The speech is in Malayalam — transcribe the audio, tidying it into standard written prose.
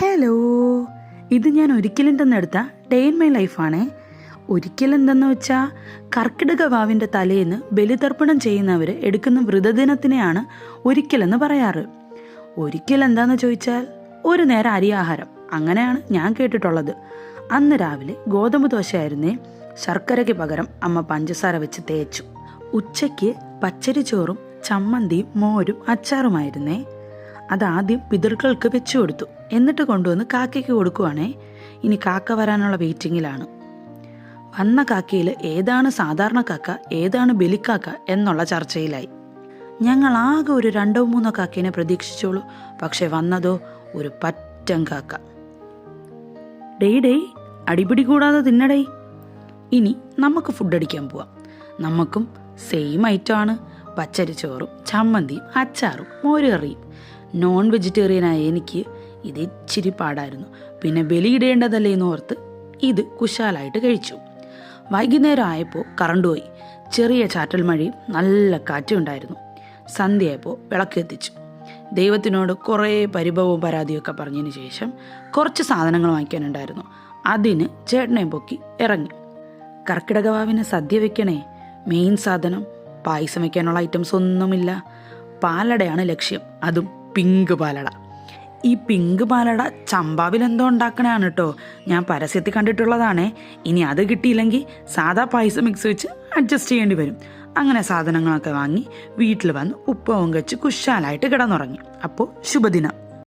ഹലോ, ഇത് ഞാൻ ഒരിക്കലും തന്നെടുത്ത ഡേ ഇൻ മൈ ലൈഫാണേ. ഒരിക്കലെന്തെന്ന് വെച്ചാൽ കർക്കിടക വാവിൻ്റെ തലേന്ന് ബലിതർപ്പണം ചെയ്യുന്നവർ എടുക്കുന്ന വ്രതദിനത്തിനെയാണ് ഒരിക്കലെന്ന് പറയാറ്. ഒരിക്കൽ എന്താണെന്ന് ചോദിച്ചാൽ ഒരു നേരം അരിയാഹാരം, അങ്ങനെയാണ് ഞാൻ കേട്ടിട്ടുള്ളത്. അന്ന് രാവിലെ ഗോതമ്പ് ദോശയായിരുന്നേ. ശർക്കരയ്ക്ക് പകരം അമ്മ പഞ്ചസാര വെച്ച് തേച്ചു. ഉച്ചയ്ക്ക് പച്ചരി ചോറും ചമ്മന്തിയും മോരും അച്ചാറുമായിരുന്നേ. അതാദ്യം പിതൃക്കൾക്ക് വെച്ചു കൊടുത്തു, എന്നിട്ട് കൊണ്ടുവന്ന് കാക്കയ്ക്ക് കൊടുക്കുവാണേ. ഇനി കാക്ക വരാനുള്ള വെയിറ്റിങ്ങിലാണ്. വന്ന കാക്കയിൽ ഏതാണ് സാധാരണ കാക്ക, ഏതാണ് ബലിക്കാക്ക എന്നുള്ള ചർച്ചയിലായി. ഞങ്ങൾ ആകെ ഒരു 2-3 കാക്കേനെ പ്രതീക്ഷിച്ചോളൂ. പക്ഷെ വന്നതോ ഒരു പറ്റം കാക്ക. ഡേയ് അടിപിടി കൂടാതെ തിന്നടേ. ഇനി നമുക്ക് ഫുഡ് അടിക്കാൻ പോവാം. നമുക്കും സെയിം ഐറ്റമാണ്. പച്ചരി ചോറും ചമ്മന്തിയും അച്ചാറും മോരുകറിയും. നോൺ വെജിറ്റേറിയനായ എനിക്ക് ഇത് ഇച്ചിരി പാടായിരുന്നു. പിന്നെ ബലിയിടേണ്ടതല്ലേ എന്ന് ഓർത്ത് ഇത് കുശാലായിട്ട് കഴിച്ചു. വൈകുന്നേരം ആയപ്പോൾ കറണ്ട് പോയി. ചെറിയ ചാറ്റൽ മഴയും നല്ല കാറ്റും ഉണ്ടായിരുന്നു. സന്ധ്യയായപ്പോൾ വിളക്ക് എത്തിച്ചു. ദൈവത്തിനോട് കുറേ പരിഭവവും പരാതിയൊക്കെ പറഞ്ഞതിന് ശേഷം കുറച്ച് സാധനങ്ങൾ വാങ്ങിക്കാനുണ്ടായിരുന്നു. അതിന് ചേട്ടനെ പൊക്കി ഇറങ്ങി. കർക്കിടകവാവിന് സദ്യ വെക്കണേ. മെയിൻ സാധനം പായസം വയ്ക്കാനുള്ള ഐറ്റംസ് ഒന്നുമില്ല. പാലടയാണ് ലക്ഷ്യം, അതും പിങ്ക് പാലട. ഈ പിങ്ക് പാലട ചമ്പാവിൽ എന്തോ ഉണ്ടാക്കണതാണ് കേട്ടോ. ഞാൻ പരസ്യത്തിൽ കണ്ടിട്ടുള്ളതാണേ. ഇനി അത് കിട്ടിയില്ലെങ്കിൽ സാധാ പായസം മിക്സ് വെച്ച് അഡ്ജസ്റ്റ് ചെയ്യേണ്ടി വരും. അങ്ങനെ സാധനങ്ങളൊക്കെ വാങ്ങി വീട്ടിൽ വന്ന് ഉപ്പവും വെച്ച് കുശാലായിട്ട് കിടന്നുറങ്ങി. അപ്പോൾ ശുഭദിനം.